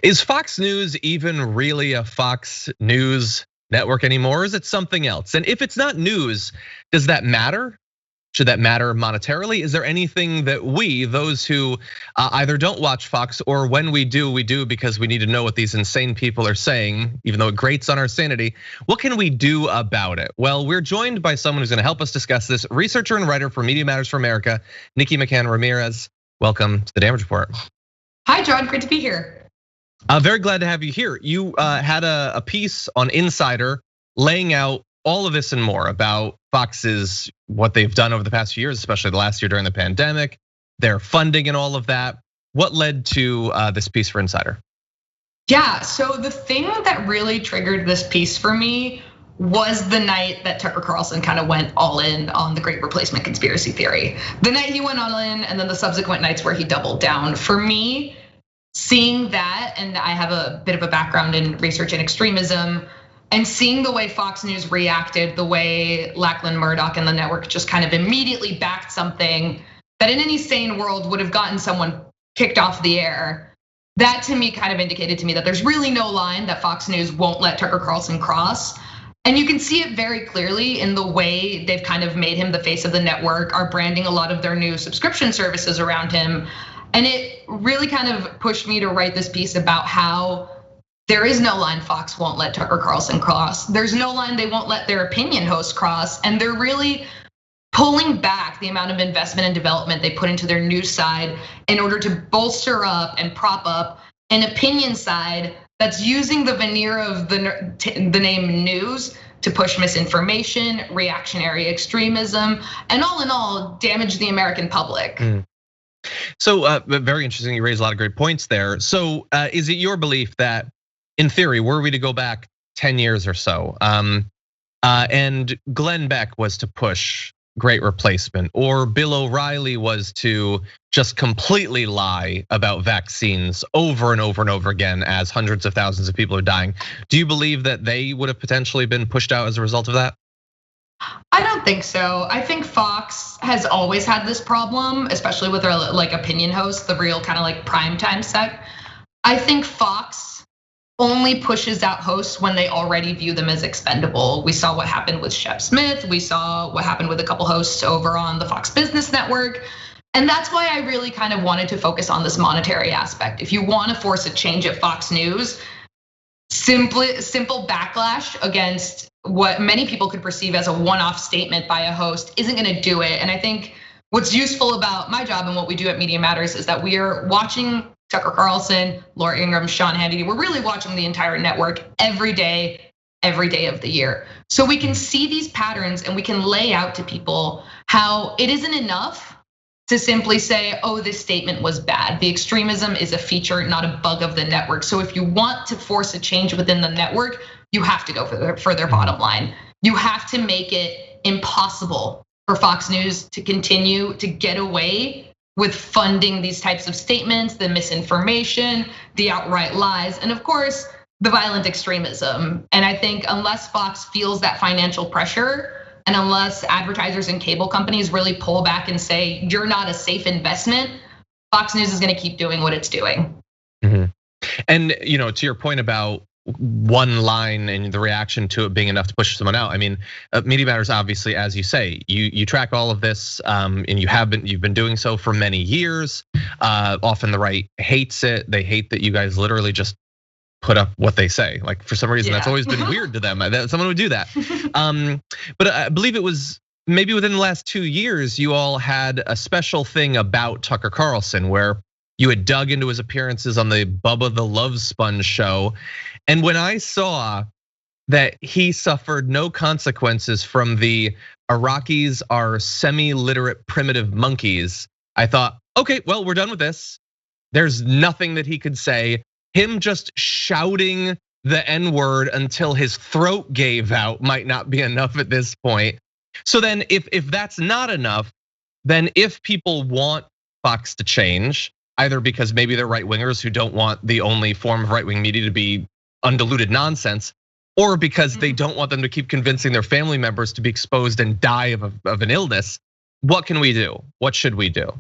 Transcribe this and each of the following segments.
Is Fox News even really a Fox News network anymore, or is it something else? And if it's not news, does that matter? Should that matter monetarily? Is there anything that we, those who either don't watch Fox, or when we do because we need to know what these insane people are saying, even though it grates on our sanity, what can we do about it? Well, we're joined by someone who's gonna help us discuss this, researcher and writer for Media Matters for America, Nikki McCann Ramirez. Welcome to the Damage Report. Hi, John, great to be here. Very glad to have you here. You had a piece on Insider laying out all of this and more about Fox's, what they've done over the past few years, especially the last year during the pandemic, their funding and all of that. What led to this piece for Insider? Yeah, so the thing that really triggered this piece for me was the night that Tucker Carlson kind of went all in on the Great Replacement conspiracy theory. The night he went all in, and then the subsequent nights where he doubled down. For me, seeing that, and I have a bit of a background in research and extremism, and seeing the way Fox News reacted, the way Lachlan Murdoch and the network just kind of immediately backed something that in any sane world would have gotten someone kicked off the air. That to me kind of indicated to me that there's really no line that Fox News won't let Tucker Carlson cross. And you can see it very clearly in the way they've kind of made him the face of the network, are branding a lot of their new subscription services around him. And it really kind of pushed me to write this piece about how there is no line Fox won't let Tucker Carlson cross. There's no line they won't let their opinion host cross. And they're really pulling back the amount of investment and development they put into their news side in order to bolster up and prop up an opinion side that's using the veneer of the name news to push misinformation, reactionary extremism, and all in all, damage the American public. So very interesting, you raised a lot of great points there. So is it your belief that, in theory, were we to go back 10 years or so, and Glenn Beck was to push Great Replacement, or Bill O'Reilly was to just completely lie about vaccines over and over and over again as hundreds of thousands of people are dying, do you believe that they would have potentially been pushed out as a result of that? I don't think so. I think Fox has always had this problem, especially with their opinion hosts, the real kind of primetime sect. I think Fox only pushes out hosts when they already view them as expendable. We saw what happened with Shep Smith. We saw what happened with a couple hosts over on the Fox Business Network. And that's why I really kind of wanted to focus on this monetary aspect. If you want to force a change at Fox News, simple backlash against what many people could perceive as a one-off statement by a host isn't gonna do it. And I think what's useful about my job and what we do at Media Matters is that we are watching Tucker Carlson, Laura Ingraham, Sean Hannity. We're really watching the entire network every day of the year. So we can see these patterns and we can lay out to people how it isn't enough to simply say, oh, this statement was bad. The extremism is a feature, not a bug of the network. So if you want to force a change within the network, you have to go for their bottom line. You have to make it impossible for Fox News to continue to get away with funding these types of statements, the misinformation, the outright lies, and of course, the violent extremism. And I think unless Fox feels that financial pressure, and unless advertisers and cable companies really pull back and say, you're not a safe investment, Fox News is gonna keep doing what it's doing. And to your point about one line and the reaction to it being enough to push someone out. I mean, Media Matters, obviously, as you say, you track all of this, and you've been doing so for many years. Often the right hates it. They hate that you guys literally just put up what they say. Like for some reason, that's always been weird to them that someone would do that. But I believe it was maybe within the last 2 years, you all had a special thing about Tucker Carlson where you had dug into his appearances on the Bubba the Love Sponge show. And when I saw that he suffered no consequences from the Iraqis are semi-literate primitive monkeys, I thought, okay, well, we're done with this. There's nothing that he could say. Him just shouting the N-word until his throat gave out might not be enough at this point. So then if that's not enough, then if people want Fox to change, either because maybe they're right wingers who don't want the only form of right wing media to be undiluted nonsense, or because they don't want them to keep convincing their family members to be exposed and die of an illness, what can we do? What should we do?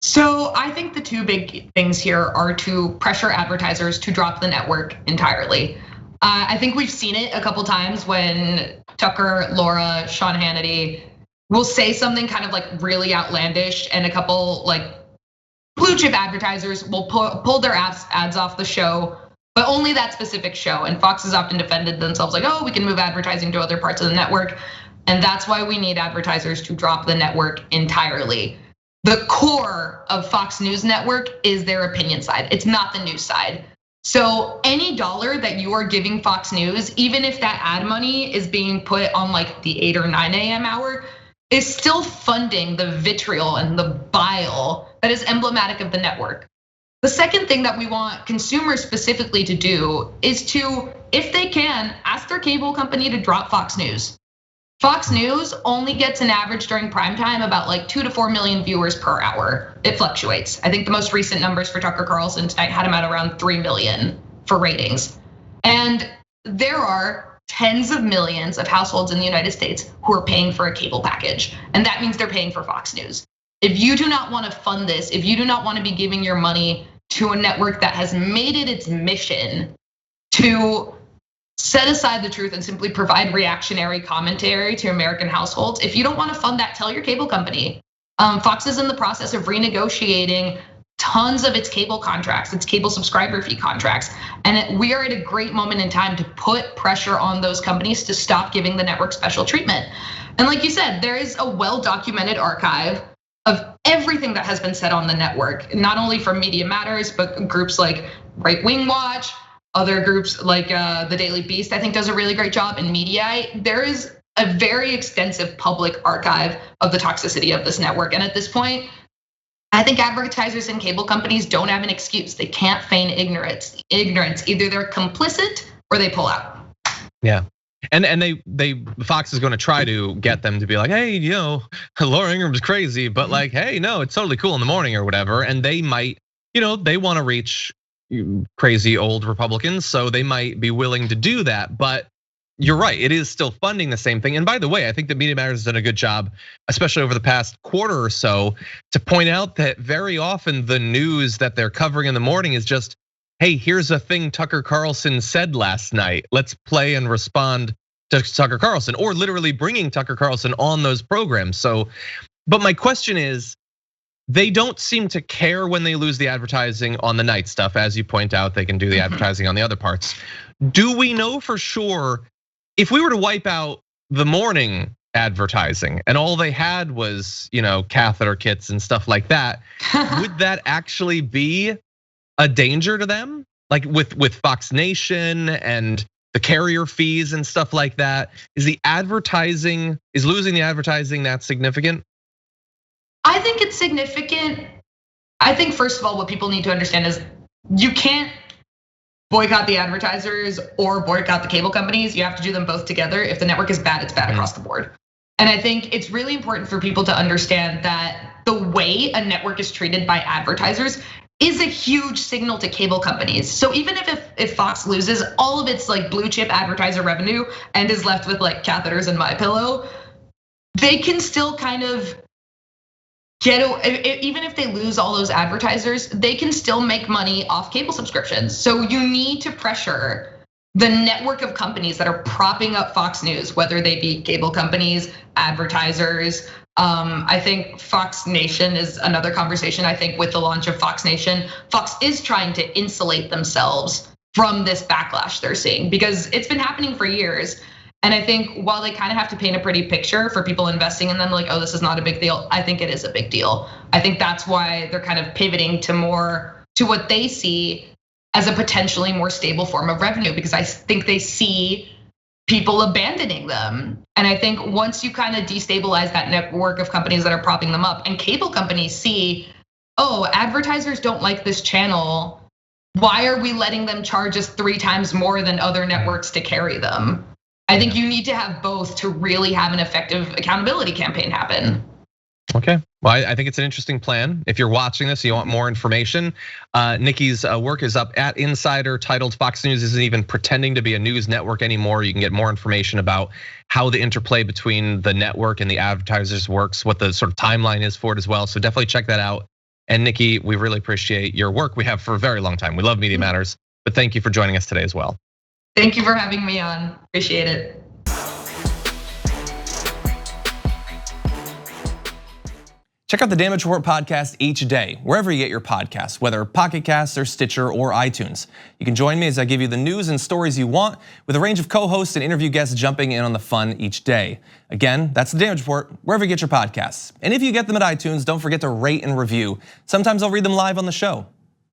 So I think the two big things here are to pressure advertisers to drop the network entirely. I think we've seen it a couple times when Tucker, Laura, Sean Hannity will say something kind of like really outlandish, and a couple like blue chip advertisers will pull their ads off the show, but only that specific show. And Fox has often defended themselves like, oh, we can move advertising to other parts of the network. And that's why we need advertisers to drop the network entirely. The core of Fox News Network is their opinion side. It's not the news side. So any dollar that you are giving Fox News, even if that ad money is being put on like the 8 or 9 a.m. hour, is still funding the vitriol and the bile that is emblematic of the network. The second thing that we want consumers specifically to do is to, if they can, ask their cable company to drop Fox News. Fox News only gets an average during prime time about like 2 to 4 million viewers per hour. It fluctuates. I think the most recent numbers for Tucker Carlson tonight had him at around 3 million for ratings. And there are tens of millions of households in the United States who are paying for a cable package. And that means they're paying for Fox News. If you do not want to fund this, if you do not want to be giving your money to a network that has made it its mission to set aside the truth and simply provide reactionary commentary to American households, if you don't want to fund that, tell your cable company. Fox is in the process of renegotiating tons of its cable contracts, its cable subscriber fee contracts. And we are at a great moment in time to put pressure on those companies to stop giving the network special treatment. And like you said, there is a well-documented archive of everything that has been said on the network, not only from Media Matters, but groups like Right Wing Watch, other groups like the Daily Beast, I think does a really great job in Mediaite. There is a very extensive public archive of the toxicity of this network. And at this point, I think advertisers and cable companies don't have an excuse. They can't feign ignorance. Either they're complicit or they pull out. Yeah. And Fox is going to try to get them to be like, hey, Laura Ingraham's crazy, but like, hey, no, it's totally cool in the morning or whatever. And they might, they want to reach crazy old Republicans, so they might be willing to do that. But you're right, it is still funding the same thing. And by the way, I think that Media Matters has done a good job, especially over the past quarter or so, to point out that very often the news that they're covering in the morning is just, hey, here's a thing Tucker Carlson said last night. Let's play and respond to Tucker Carlson, or literally bringing Tucker Carlson on those programs. So, but my question is, they don't seem to care when they lose the advertising on the night stuff. As you point out, they can do the advertising on the other parts. Do we know for sure if we were to wipe out the morning advertising and all they had was, catheter kits and stuff like that, would that actually be a danger to them? Like with Fox Nation and the carrier fees and stuff like that, is losing the advertising that significant? I think it's significant. I think first of all, what people need to understand is you can't boycott the advertisers or boycott the cable companies. You have to do them both together. If the network is bad, it's bad across the board. And I think it's really important for people to understand that the way a network is treated by advertisers is a huge signal to cable companies. So even if Fox loses all of its like blue chip advertiser revenue and is left with like catheters and MyPillow, they can still kind of even if they lose all those advertisers, they can still make money off cable subscriptions. So you need to pressure the network of companies that are propping up Fox News, whether they be cable companies, advertisers. I think Fox Nation is another conversation. I think with the launch of Fox Nation, Fox is trying to insulate themselves from this backlash they're seeing, because it's been happening for years. And I think while they kind of have to paint a pretty picture for people investing in them, like, oh, this is not a big deal, I think it is a big deal. I think that's why they're kind of pivoting to what they see as a potentially more stable form of revenue, because I think they see people abandoning them. And I think once you kind of destabilize that network of companies that are propping them up, and cable companies see, oh, advertisers don't like this channel, why are we letting them charge us 3 times more than other networks to carry them? I think you need to have both to really have an effective accountability campaign happen. Okay, well, I think it's an interesting plan. If you're watching this, you want more information, Nikki's work is up at Insider, titled "Fox News Isn't Even Pretending to Be a News Network Anymore." You can get more information about how the interplay between the network and the advertisers works, what the sort of timeline is for it as well. So definitely check that out And Nikki, we really appreciate your work. We have for a very long time. We love Media Matters, but thank you for joining us today as well. Thank you for having me on. Appreciate it. Check out the Damage Report podcast each day, wherever you get your podcasts, whether Pocket Casts or Stitcher or iTunes. You can join me as I give you the news and stories you want, with a range of co-hosts and interview guests jumping in on the fun each day. Again, that's the Damage Report, wherever you get your podcasts. And if you get them at iTunes, don't forget to rate and review. Sometimes I'll read them live on the show.